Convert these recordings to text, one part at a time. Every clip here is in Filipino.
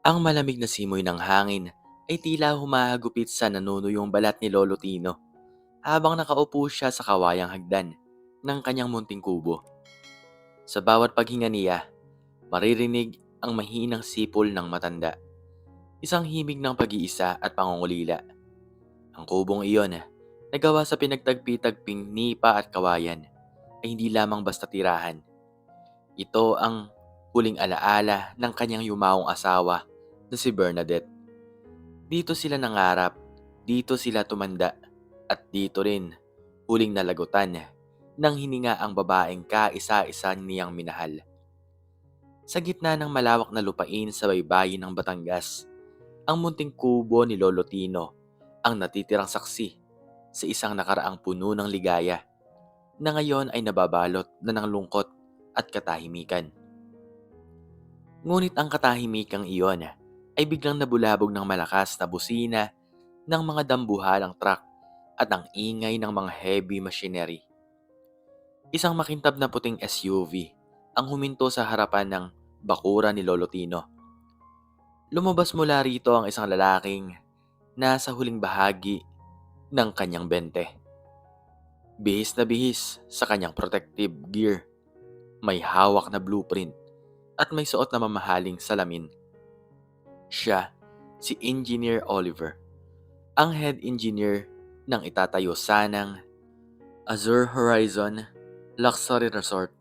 Ang malamig na simoy ng hangin ay tila humahagupit sa nanunuyong balat ni Lolo Tino habang nakaupo siya sa kawayang hagdan ng kanyang munting kubo. Sa bawat paghinga niya, maririnig ang mahinang sipol ng matanda, isang himig ng pag-iisa at pangungulila. Ang kubong iyon, na gawa sa pinagtagpi-tagping nipa at kawayan, ay hindi lamang basta tirahan. Ito ang huling alaala ng kanyang yumaong asawa na si Bernadette. Dito sila nangarap, dito sila tumanda, at dito rin huling nalagutan nang hininga ang babaeng kaisa-isa niyang minahal. Sa gitna ng malawak na lupain sa baybayin ng Batangas, ang munting kubo ni Lolo Tino ang natitirang saksi sa isang nakaraang puno ng ligaya na ngayon ay nababalot na ng lungkot at katahimikan. Ngunit ang katahimikang iyon ay biglang nabulabog ng malakas na busina ng mga dambuhalang truck at ang ingay ng mga heavy machinery. Isang makintab na puting SUV ang huminto sa harapan ng bakura ni Lolo Tino. Lumabas mula rito ang isang lalaking nasa huling bahagi ng kanyang bente. Bihis na bihis sa kanyang protective gear, may hawak na blueprint at may suot na mamahaling salamin. Siya, si Engineer Oliver, ang head engineer ng itatayo sanang Azure Horizon Luxury Resort.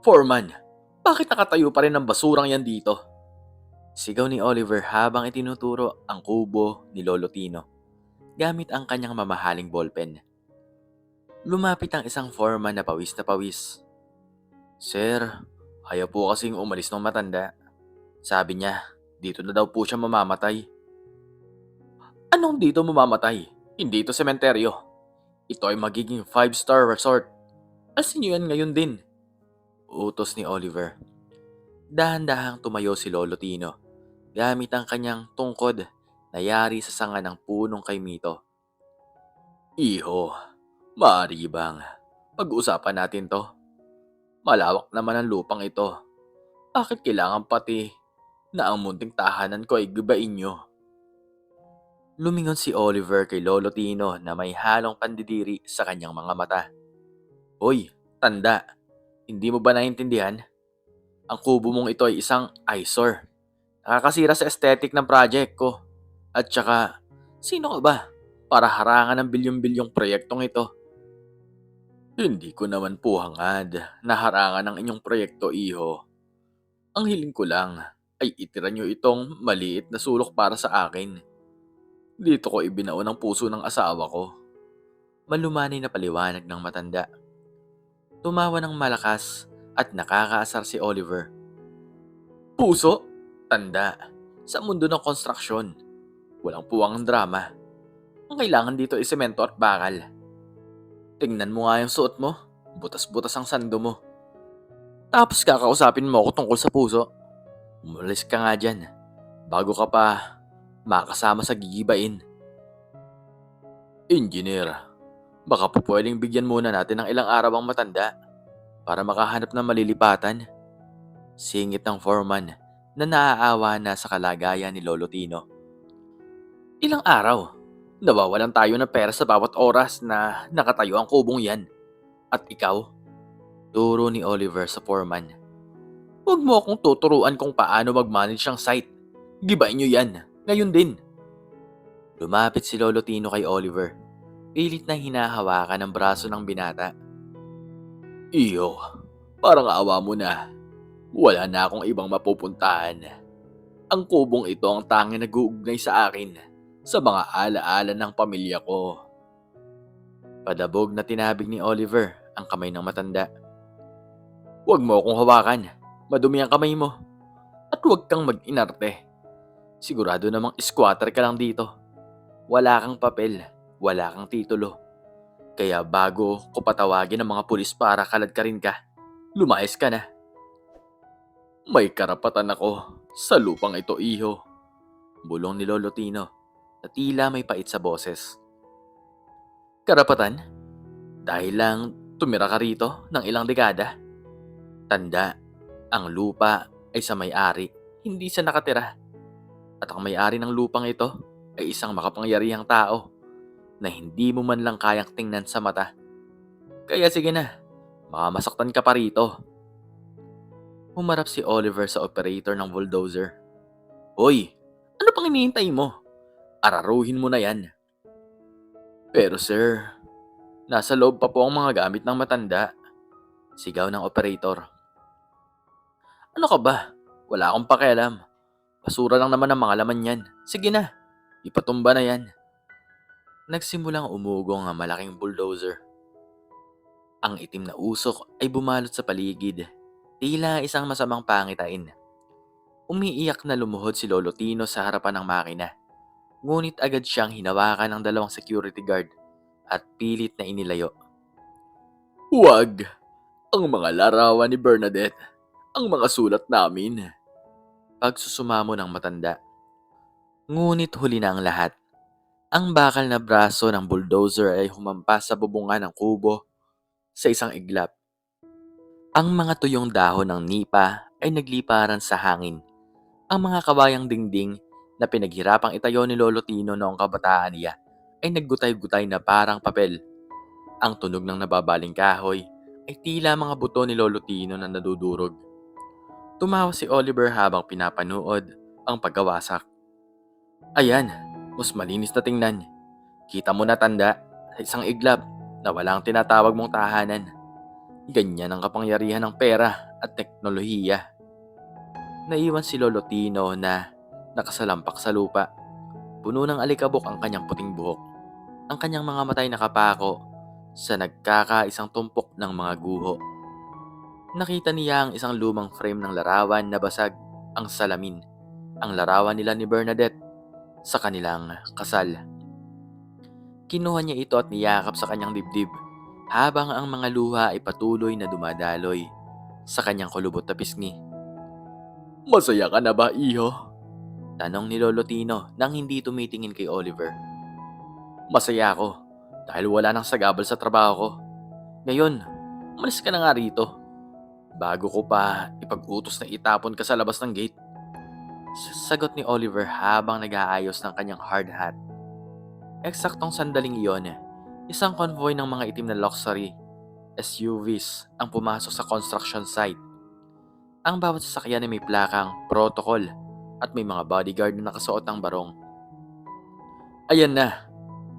Foreman, bakit nakatayo pa rin ang basurang yan dito? Sigaw ni Oliver habang itinuturo ang kubo ni Lolo Tino gamit ang kanyang mamahaling ballpen. Lumapit ang isang foreman na pawis. Sir, ayaw po kasing umalis ng matanda. Sabi niya, dito na daw po siya mamamatay. Anong dito mamamatay? Hindi ito sementeryo. Ito ay magiging 5-star resort. Asin niyo yan ngayon din? Utos ni Oliver. Dahan-dahang tumayo si Lolo Tino gamit ang kanyang tungkod na yari sa sanga ng punong kaimito. Iho, maaari bang pag-usapan natin to? Malawak naman ang lupang ito. Bakit kailangan pati na ang munting tahanan ko ay gibain nyo? Lumingon si Oliver kay Lolo Tino na may halong pandidiri sa kanyang mga mata. Hoy, tanda, hindi mo ba naiintindihan? Ang kubo mong ito ay isang eyesore. Nakakasira sa aesthetic ng project ko. At saka, sino ka ba para harangan ng bilyong-bilyong proyektong ito? Hindi ko naman po hangad na harangan ang inyong proyekto, iho. Ang hiling ko lang ay itira nyo itong maliit na sulok para sa akin. Dito ko ibinao ng puso ng asawa ko. Malumanay na paliwanag ng matanda. Tumawa ng malakas at nakakaasar si Oliver. Puso? Tanda. Sa mundo ng konstruksyon, walang puwang ang drama. Ang kailangan dito ay semento at bakal. Tingnan mo nga yung suot mo. Butas-butas ang sando mo. Tapos kakausapin mo ako tungkol sa puso. Umalis ka nga dyan. Bago ka pa makasama sa gigibain. Engineer, baka po pwedeng bigyan muna natin ng ilang araw ang matanda para makahanap ng malilipatan. Singit ng foreman na naaawa na sa kalagayan ni Lolo Tino. Ilang araw? Nawawalan tayo ng pera sa bawat oras na nakatayo ang kubong yan. At ikaw? Turo ni Oliver sa foreman. Huwag mo akong tuturuan kung paano mag-manage ng site. Gibain nyo yan. Ngayon din. Lumapit si Lolo Tino kay Oliver. Pilit na hinahawakan ang braso ng binata. Iyo, parang awa mo na. Wala na akong ibang mapupuntahan. Ang kubong ito ang tanging nag-uugnay sa akin sa mga alaala ng pamilya ko. Padabog na tinabig ni Oliver ang kamay ng matanda. Huwag mo akong hawakan. Madumi ang kamay mo. At huwag kang mag-inarte. Sigurado namang squatter ka lang dito. Wala kang papel, wala kang titulo. Kaya bago ko patawagin ang mga pulis para kaladkarin ka, lumayas ka na. May karapatan ako sa lupang ito, iho. Bulong ni Lolo Tino na tila may pait sa boses. Karapatan? Dahil lang tumira ka rito ng ilang dekada? Tanda, ang lupa ay sa may-ari, hindi siya nakatira. At ang may-ari ng lupang ito ay isang makapangyarihang tao na hindi mo man lang kayang tingnan sa mata. Kaya sige na, baka masaktan ka pa rito. Humarap si Oliver sa operator ng bulldozer. Hoy, ano pang hinihintay mo? Araruhin mo na yan. Pero sir, nasa loob pa po ang mga gamit ng matanda. Sigaw ng operator. Ano ka ba? Wala akong pakialam. Basura lang naman ang mga laman yan. Sige na, ipatumba na yan. Nagsimulang umugong ang malaking bulldozer. Ang itim na usok ay bumalot sa paligid. Tila isang masamang pangitain. Umiiyak na lumuhod si Lolo Tino sa harapan ng makina. Ngunit agad siyang hinawakan ng dalawang security guard at pilit na inilayo. Huwag! Ang mga larawan ni Bernadette, ang mga sulat namin. Pagsusumamo ng matanda. Ngunit huli na ang lahat. Ang bakal na braso ng bulldozer ay humampas sa bubungan ng kubo sa isang iglap. Ang mga tuyong dahon ng nipa ay nagliparan sa hangin. Ang mga kabayang dingding na pinaghirapang itayo ni Lolo Tino noong kabataan niya ay naggutay-gutay na parang papel. Ang tunog ng nababaling kahoy ay tila mga buto ni Lolo Tino na nadudurog. Tumawa si Oliver habang pinapanood ang pagkawasak. Ayan, mas malinis na tingnan. Kita mo na tanda sa isang iglap na walang tinatawag mong tahanan. Ganyan ang kapangyarihan ng pera at teknolohiya. Naiwan si Lolo Tino na nakasalampak sa lupa. Puno ng alikabok ang kanyang puting buhok. Ang kanyang mga matay nakapako sa nagkakaisang tumpok ng mga guho. Nakita niya ang isang lumang frame ng larawan na basag ang salamin. Ang larawan nila ni Bernadette sa kanilang kasal. Kinuha niya ito at niyakap sa kanyang dibdib habang ang mga luha ay patuloy na dumadaloy sa kanyang kulubot na pisngi. Masaya ka na ba, iho? Tanong ni Lolo Tino nang hindi tumitingin kay Oliver. Masaya ako dahil wala nang sagabal sa trabaho ko. Ngayon, umalis ka na nga rito. Bago ko pa ipag-utos na itapon ka sa labas ng gate. Sagot ni Oliver habang nag-aayos ng kanyang hard hat. Eksaktong sandaling iyon, isang convoy ng mga itim na luxury SUVs ang pumasok sa construction site. Ang bawat sasakyan ay may plakang protocol at may mga bodyguard na nakasuot ng barong. Ayan na,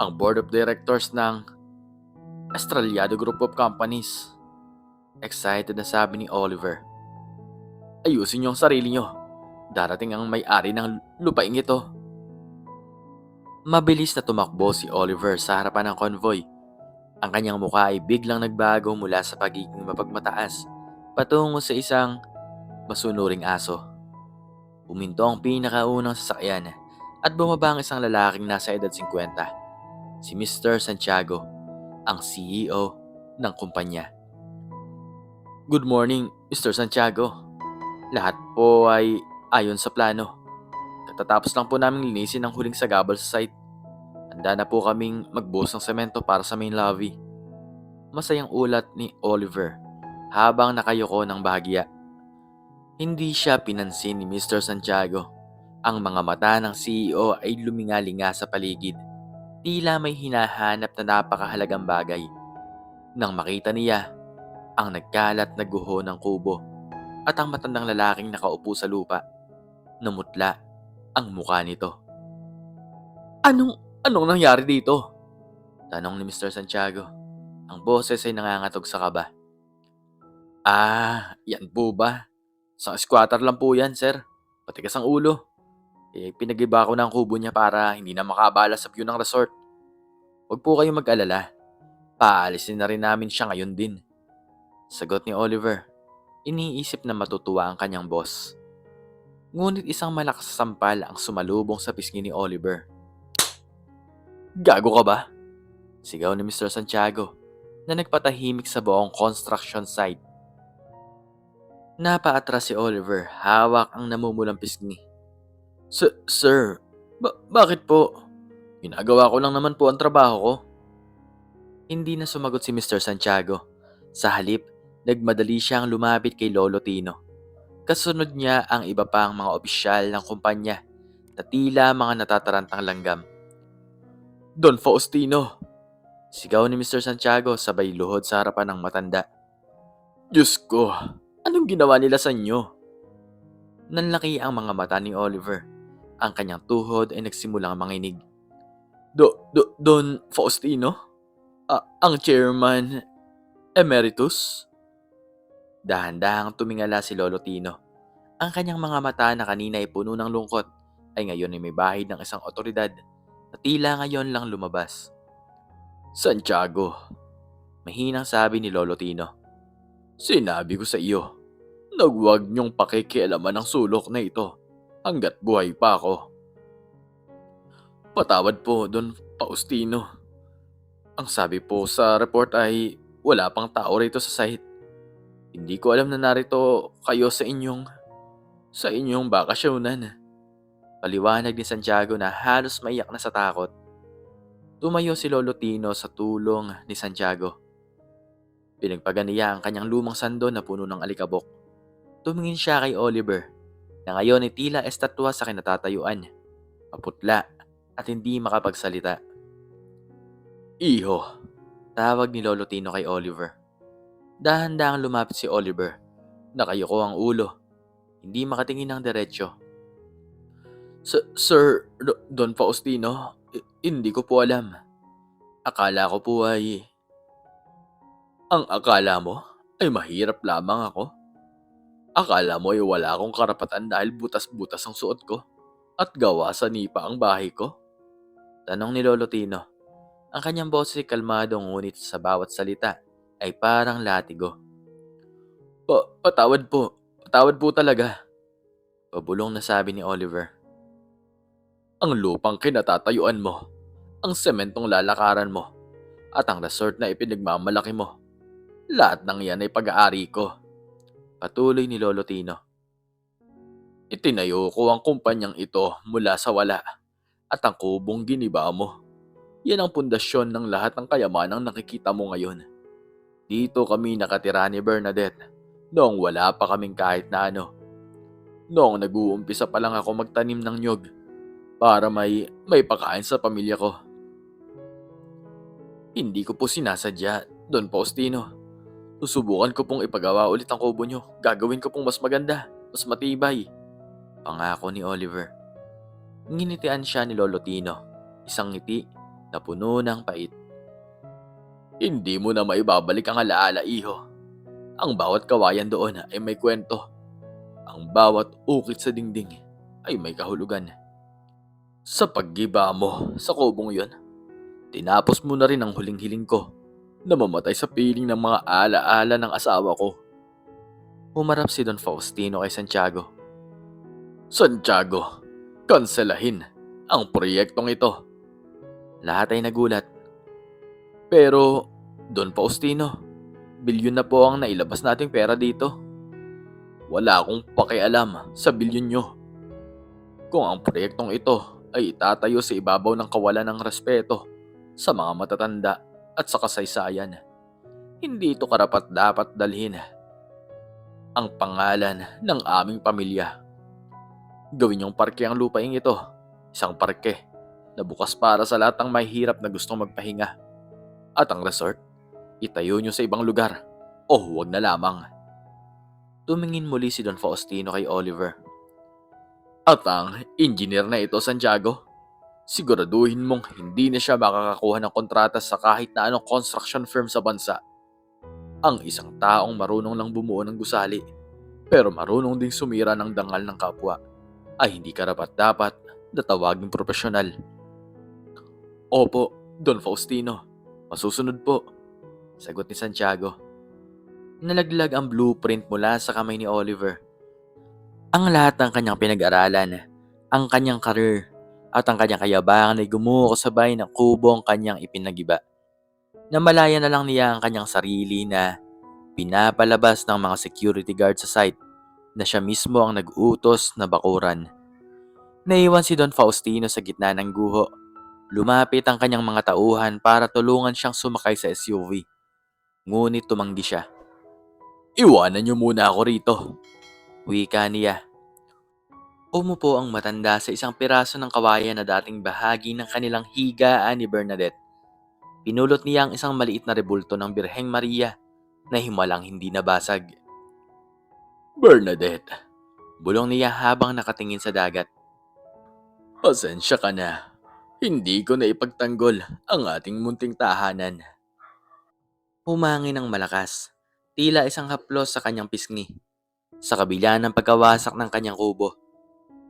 ang board of directors ng Estrellado Group of Companies. Excited na sabi ni Oliver. Ayusin niyo ang sarili niyo. Darating ang may-ari ng lupaing ito. Mabilis na tumakbo si Oliver sa harapan ng convoy. Ang kanyang mukha ay biglang nagbago mula sa pagiging mapagmataas patungo sa isang masunuring aso. Huminto ang pinakaunang sasakyan at bumaba ang isang lalaking nasa edad 50. Si Mr. Santiago, ang CEO ng kumpanya. Good morning, Mr. Santiago. Lahat po ay ayon sa plano. Katatapos lang po namin linisin ang huling sagabal sa site. Handa na po kaming magbuhos ng semento para sa main lobby. Masayang ulat ni Oliver habang nakayuko ng bahagya. Hindi siya pinansin ni Mr. Santiago. Ang mga mata ng CEO ay lumingalinga sa paligid. Tila may hinahanap na napakahalagang bagay. Nang makita niya ang nagkalat na guho ng kubo at ang matandang lalaking nakaupo sa lupa, namutla ang mukha nito. Anong nangyari dito? Tanong ni Mr. Santiago. Ang boses ay nangangatog sa kaba. Yan po ba? Isang squatter lang po yan, sir. Patigas ang ulo. Pinagiba ko na ang kubo niya para hindi na makabala sa view ng resort. Huwag po kayong mag-alala. Paalisin na rin namin siya ngayon din. Sagot ni Oliver. Iniisip na matutuwa ang kanyang boss. Ngunit isang malakas na sampal ang sumalubong sa pisngi ni Oliver. Gago ka ba? Sigaw ni Mr. Santiago na nagpatahimik sa buong construction site. Napaatras si Oliver, hawak ang namumulang pisngi. Sir, bakit po? Ginagawa ko lang naman po ang trabaho ko. Hindi na sumagot si Mr. Santiago. Sa halip, nagmadali siyang lumapit kay Lolo Tino. Kasunod niya ang iba pang mga opisyal ng kumpanya na tila mga natatarantang langgam. Don Faustino! Sigaw ni Mr. Santiago sabay luhod sa harapan ng matanda. Diyos ko, anong ginawa nila sa inyo? Nanlaki ang mga mata ni Oliver. Ang kanyang tuhod ay nagsimulang manginig. Don Faustino? Ang chairman emeritus? Dahan-dahang tumingala si Lolo Tino. Ang kanyang mga mata na kanina ay puno ng lungkot ay ngayon ay may bahid ng isang otoridad na tila ngayon lang lumabas. Santiago, mahinang sabi ni Lolo Tino. Sinabi ko sa iyo, huwag niyong pakikialaman ang sulok na ito hanggat buhay pa ako. Patawad po, Don Faustino. Ang sabi po sa report ay wala pang tao rito sa site. Hindi ko alam na narito kayo sa inyong bakasyonan. Paliwanag ni Santiago na halos maiyak na sa takot. Tumayo si Lolo Tino sa tulong ni Santiago. Pinagpagan niya ang kanyang lumang sando na puno ng alikabok. Tumingin siya kay Oliver na ngayon ay tila estatwa sa kinatatayuan, maputla at hindi makapagsalita. Iho, tawag ni Lolo Tino kay Oliver. Dahan-dahang lumapit si Oliver. Nakayuko ang ulo, hindi makatingin ng diretsyo. Sir Don Faustino, hindi ko po alam. Akala ko po ay... Ang akala mo ay mahirap lamang ako? Akala mo ay wala akong karapatan dahil butas-butas ang suot ko at gawa sa nipa ang bahay ko? Tanong ni Lolo Tino. Ang kanyang boses ay kalmado ngunit sa bawat salita ay parang latigo. Patawad po talaga. Pabulong na sabi ni Oliver. Ang lupang kinatatayuan mo, ang sementong lalakaran mo, at ang resort na ipinagmamalaki mo. Lahat ng yan ay pag-aari ko. Patuloy ni Lolo Tino. Itinayo ko ang kumpanyang ito mula sa wala at ang kubong giniba mo. Yan ang pundasyon ng lahat ng kayamanang nakikita mo ngayon. Dito kami nakatira ni Bernadette noong wala pa kaming kahit na ano. Noong nag-uumpisa pa lang ako magtanim ng nyog para may pakain sa pamilya ko. Hindi ko po sinasadya, Don Faustino. Susubukan ko pong ipagawa ulit ang kubo nyo. Gagawin ko pong mas maganda, mas matibay. Pangako ni Oliver. Nginitian siya ni Lolo Tino. Isang ngiti na puno ng pait. Hindi mo na maibabalik ang alaala, iho. Ang bawat kawayan doon ay may kwento. Ang bawat ukit sa dingding ay may kahulugan. Sa paggiba mo sa kubong yon, tinapos mo na rin ang huling hiling ko na mamatay sa piling ng mga alaala ng asawa ko. Humarap si Don Faustino kay Santiago. Santiago, kanselahin ang proyektong ito. Lahat ay nagulat. Pero, Don Faustino, bilyon na po ang nailabas nating pera dito. Wala akong pakialam sa bilyon nyo. Kung ang proyektong ito ay itatayo sa ibabaw ng kawalan ng respeto sa mga matatanda at sa kasaysayan, hindi ito karapat-dapat dalhin ang pangalan ng aming pamilya. Gawin yung parke ang lupaing ito, isang parke na bukas para sa lahat ng mahihirap na gustong magpahinga. At ang resort, itayo nyo sa ibang lugar o huwag na lamang. Tumingin muli si Don Faustino kay Oliver. At ang engineer na ito, Santiago, siguraduhin mong hindi na siya makakakuha ng kontrata sa kahit na anong construction firm sa bansa. Ang isang taong marunong lang bumuo ng gusali, pero marunong ding sumira ng dangal ng kapwa, ay hindi karapat-dapat na tawaging profesional. Opo, Don Faustino. Masusunod po, sagot ni Santiago. Nalaglag ang blueprint mula sa kamay ni Oliver. Ang lahat ng kanyang pinag-aralan, ang kanyang career, at ang kanyang kayabangan ay gumuho kasabay ng kubo ang kanyang ipinagiba. Namalaya na lang niya ang kanyang sarili na pinapalabas ng mga security guard sa site na siya mismo ang nag-utos na bakuran. Naiwan si Don Faustino sa gitna ng guho. Lumapit ang kanyang mga tauhan para tulungan siyang sumakay sa SUV. Ngunit tumanggi siya. Iwanan niyo muna ako rito. Wika niya. Umupo ang matanda sa isang piraso ng kawayan na dating bahagi ng kanilang higaan ni Bernadette. Pinulot niya ang isang maliit na rebulto ng Birheng Maria na himalang hindi nabasag. Bernadette, bulong niya habang nakatingin sa dagat. Pasensya ka na. Hindi ko na ipagtanggol ang ating munting tahanan. Humangin ng malakas, tila isang haplos sa kanyang pisngi. Sa kabila ng pagkawasak ng kanyang kubo,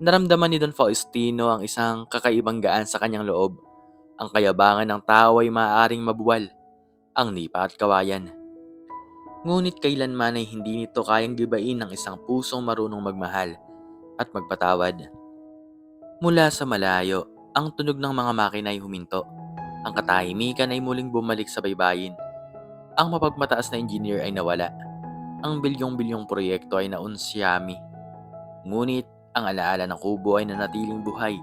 naramdaman ni Don Faustino ang isang kakaibang gaan sa kanyang loob. Ang kayabangan ng tao ay maaaring mabuwal, ang nipa at kawayan. Ngunit kailanman ay hindi nito kayang gibain ng isang pusong marunong magmahal at magpatawad. Mula sa malayo, ang tunog ng mga makina ay huminto. Ang katahimikan ay muling bumalik sa baybayin. Ang mapagmataas na engineer ay nawala. Ang bilyong-bilyong proyekto ay naunsyami. Ngunit ang alaala ng kubo ay nanatiling buhay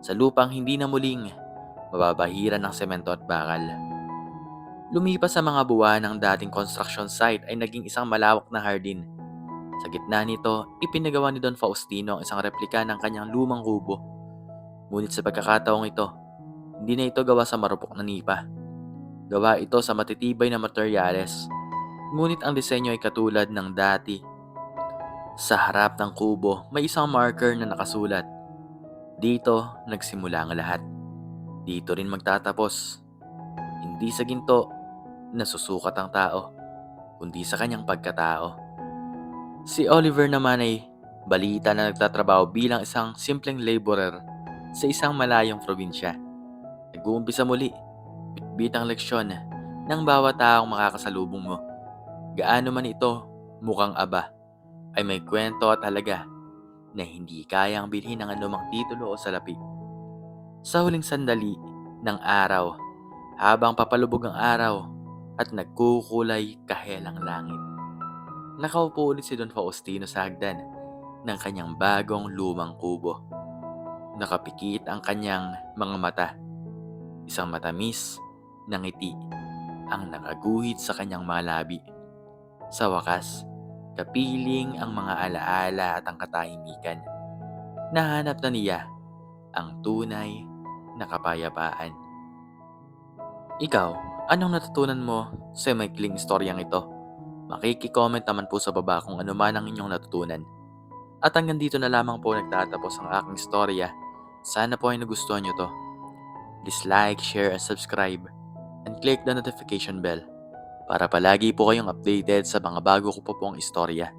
sa lupang hindi na muling mababahiran ng semento at bakal. Lumipas sa mga buwan ng dating construction site ay naging isang malawak na hardin. Sa gitna nito, ipinagawa ni Don Faustino ang isang replika ng kanyang lumang kubo. Ngunit sa pagkakataong ito, hindi na ito gawa sa marupok na nipa. Gawa ito sa matitibay na materyales. Ngunit ang disenyo ay katulad ng dati. Sa harap ng kubo, may isang marker na nakasulat. Dito nagsimula ang lahat. Dito rin magtatapos. Hindi sa ginto nasusukat ang tao, kundi sa kanyang pagkatao. Si Oliver naman ay balita na nagtatrabaho bilang isang simpleng laborer sa isang malayong probinsya. Nag-uumpisa muli, bitbit ang leksyon ng bawat taong makakasalubong mo. Gaano man ito mukhang aba, ay may kwento at halaga na hindi kayang bilhin ng anumang titulo o salapi. Sa huling sandali ng araw, habang papalubog ang araw at nagkukulay kahelang langit, nakaupo ulit si Don Faustino sa hagdan ng kanyang bagong lumang kubo. Nakapikit ang kanyang mga mata. Isang matamis na ngiti ang nakaguhit sa kanyang mga labi. Sa wakas, kapiling ang mga alaala at ang katahimikan. Nahanap na niya ang tunay na kapayapaan. Ikaw, anong natutunan mo sa maikling istoryang ito? Makiki-comment naman po sa baba kung ano man ang inyong natutunan. At hanggang dito na lamang po nagtatapos ang aking istorya. Sana po ay nagustuhan nyo to. Please like, share, and subscribe. And click the notification bell para palagi po kayong updated sa mga bago ko po pong istorya.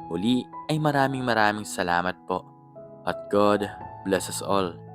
Muli ay maraming salamat po. At God bless us all.